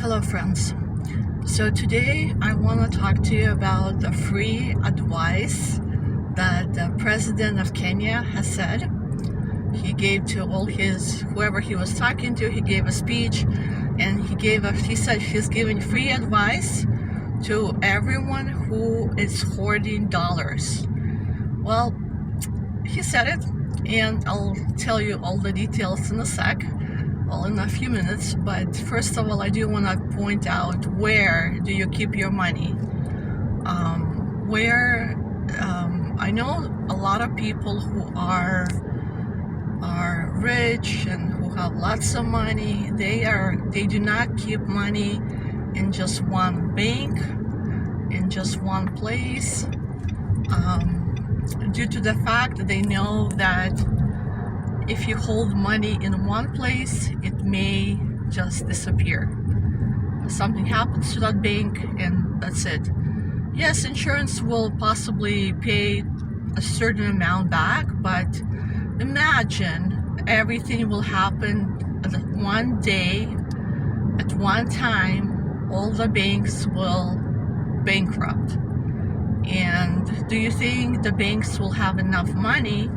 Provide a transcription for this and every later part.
Hello, friends. So, today I want to talk to you about the free advice that the president of Kenya has said. He gave to all whoever he was talking to, he gave a speech and he said he's giving free advice to everyone who is hoarding dollars. Well, he said it, and I'll tell you all the details in a sec. Well, in a few minutes, but first of all, I do want to point out, where do you keep your money? I know a lot of people who are rich and who have lots of money. They do not keep money in just one bank, in just one place, due to the fact that they know that if you hold money in one place, it may just disappear. Something happens to that bank and that's it. Yes, insurance will possibly pay a certain amount back, but imagine everything will happen at one day, at one time, all the banks will bankrupt. And do you think the banks will have enough money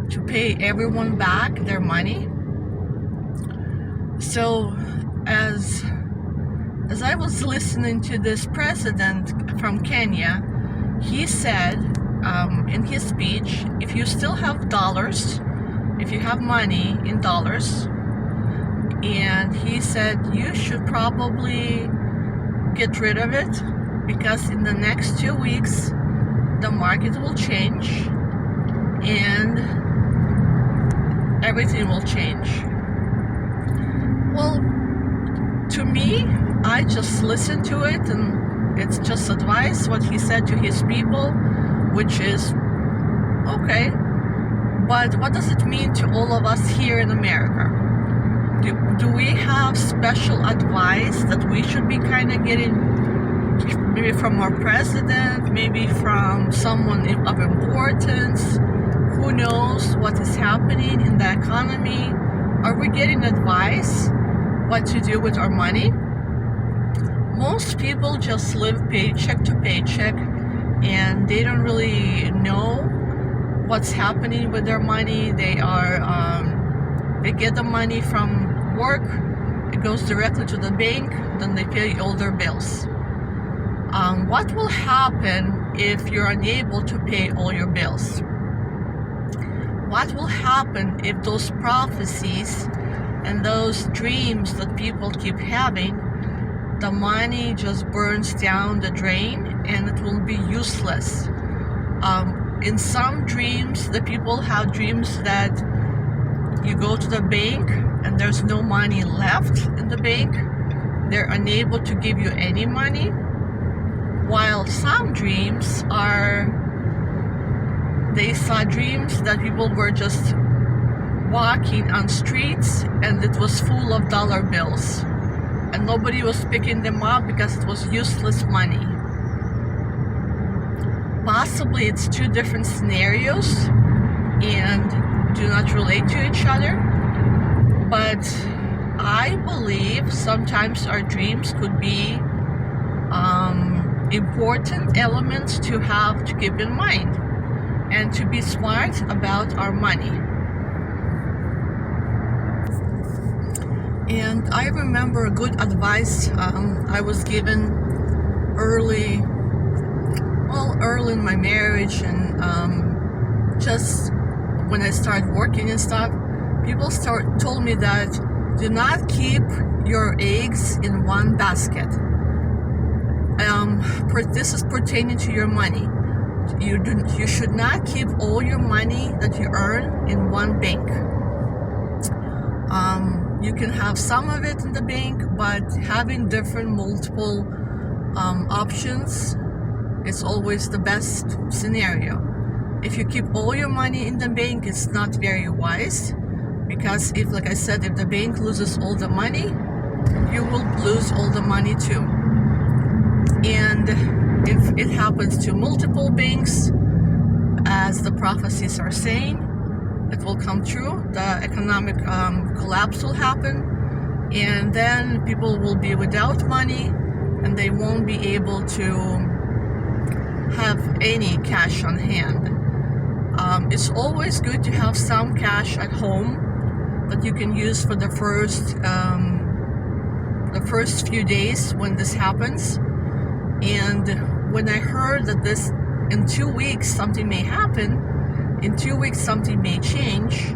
to pay everyone back their money? So as I was listening to this president from Kenya, he said in his speech, if you still have dollars, if you have money in dollars, and he said you should probably get rid of it, because in the next 2 weeks the market will change and everything will change. Well, to me, I just listened to it, and it's just advice, what he said to his people, which is okay. But what does it mean to all of us here in America? Do we have special advice that we should be kind of getting, maybe from our president, maybe from someone of importance? Who knows what is happening in the economy? Are we getting advice what to do with our money? Most people just live paycheck to paycheck, and they don't really know what's happening with their money. They get the money from work, it goes directly to the bank, then they pay all their bills. What will happen if you're unable to pay all your bills? What will happen if those prophecies and those dreams that people keep having, the money just burns down the drain and it will be useless? In some dreams, the people have dreams that you go to the bank and there's no money left in the bank. They're unable to give you any money. While some dreams they saw dreams that people were just walking on streets and it was full of dollar bills and nobody was picking them up because it was useless money. Possibly it's two different scenarios and do not relate to each other, but I believe sometimes our dreams could be important elements to have to keep in mind and to be smart about our money. And I remember good advice I was given early in my marriage, and just when I started working and stuff, people told me that do not keep your eggs in one basket. This is pertaining to your money. You should not keep all your money that you earn in one bank. You can have some of it in the bank, but having multiple options is always the best scenario. If you keep all your money in the bank, it's not very wise, because if the bank loses all the money, you will lose all the money too. And if it happens to multiple banks, as the prophecies are saying, it will come true. The economic collapse will happen. and then people will be without money and they won't be able to have any cash on hand. It's always good to have some cash at home that you can use for the first few days when this happens. And when I heard that this in 2 weeks something may happen, in 2 weeks something may change,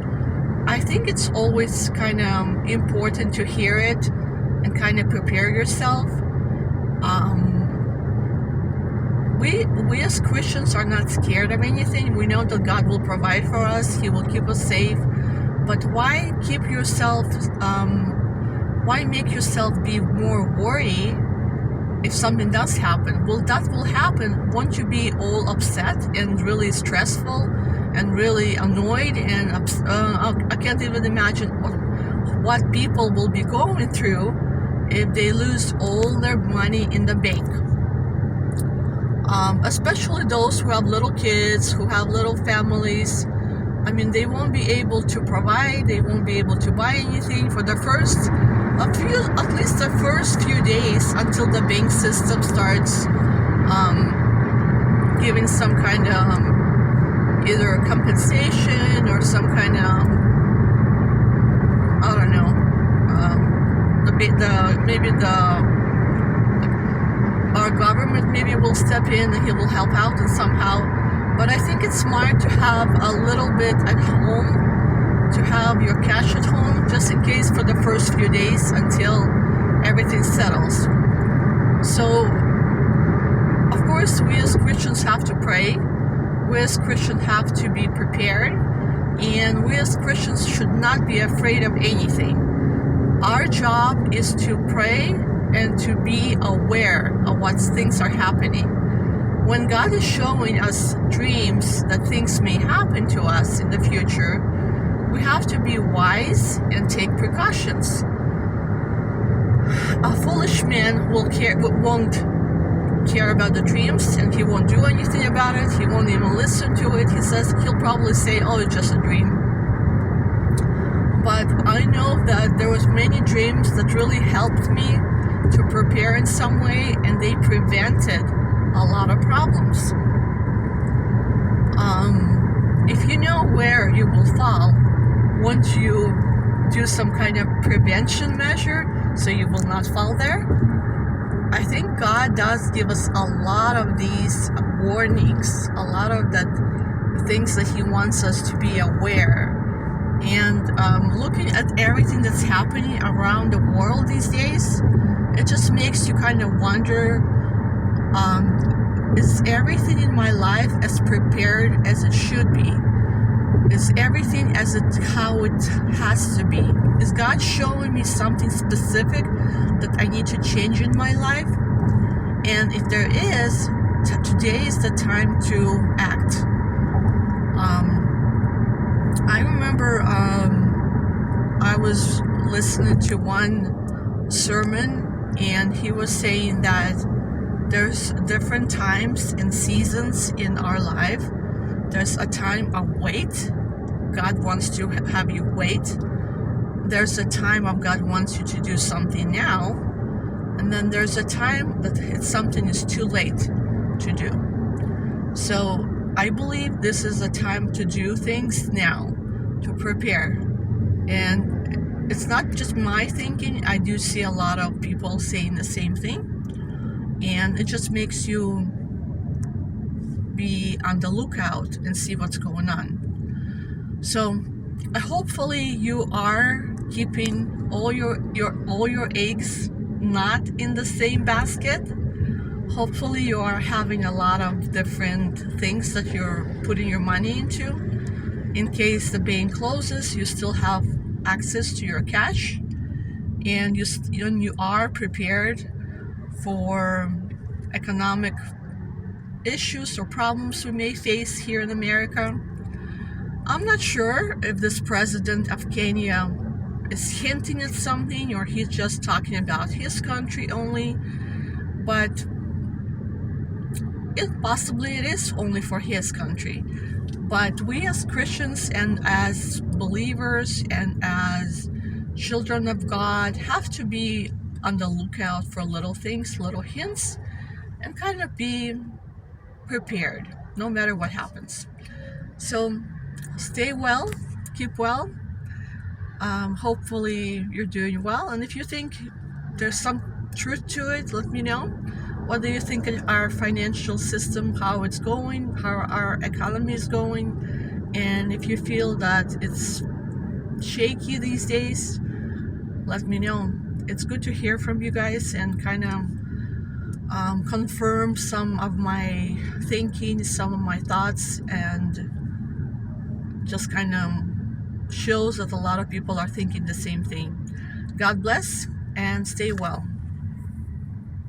I think it's always kind of important to hear it and kind of prepare yourself. We as Christians are not scared of anything. We know that God will provide for us. He will keep us safe. But why keep yourself, why make yourself be more worried if something does happen? Well, that will happen. Won't you be all upset and really stressful and really annoyed? And I can't even imagine what people will be going through if they lose all their money in the bank. Especially those who have little kids, who have little families. I mean, they won't be able to provide, they won't be able to buy anything for the at least the first few days until the bank system starts giving some kind of either compensation or some kind of, I don't know, our government maybe will step in and he will help out and somehow. But I think it's smart to have a little bit at home, to have your cash at home just in case for the first few days until everything settles. So, of course, we as Christians have to pray. We as Christians have to be prepared. And we as Christians should not be afraid of anything. Our job is to pray and to be aware of what things are happening. When God is showing us dreams that things may happen to us in the future, we have to be wise and take precautions. A foolish man won't care about the dreams, and he won't do anything about it. He won't even listen to it. He'll probably say, "Oh, it's just a dream." But I know that there was many dreams that really helped me to prepare in some way, and they prevented a lot of problems. If you know where you will fall, won't you do some kind of prevention measure so you will not fall there? I think God does give us a lot of these warnings, a lot of that things that He wants us to be aware. And looking at everything that's happening around the world these days, it just makes you kind of wonder, is everything in my life as prepared as it should be? Is everything how it has to be? Is God showing me something specific that I need to change in my life? And if there is, today is the time to act. I remember I was listening to one sermon, and he was saying that there's different times and seasons in our life. There's a time of wait. God wants to have you wait. There's a time of God wants you to do something now. And then there's a time that something is too late to do. So I believe this is a time to do things now, to prepare. And it's not just my thinking. I do see a lot of people saying the same thing. And it just makes you be on the lookout and see what's going on. So hopefully you are keeping all your eggs not in the same basket. Hopefully you are having a lot of different things that you're putting your money into. In case the bank closes, you still have access to your cash, and you are prepared for economic issues or problems we may face here in America. I'm not sure if this president of Kenya is hinting at something or he's just talking about his country only, but possibly it is only for his country. But we as Christians and as believers and as children of God have to be on the lookout for little things, little hints, and kind of be prepared no matter what happens. So stay well, keep well. Hopefully you're doing well. And if you think there's some truth to it, let me know. What do you think of our financial system, how it's going, how our economy is going? And if you feel that it's shaky these days, let me know. It's good to hear from you guys and kind of confirm some of my thinking, some of my thoughts, and just kind of shows that a lot of people are thinking the same thing. God bless and stay well.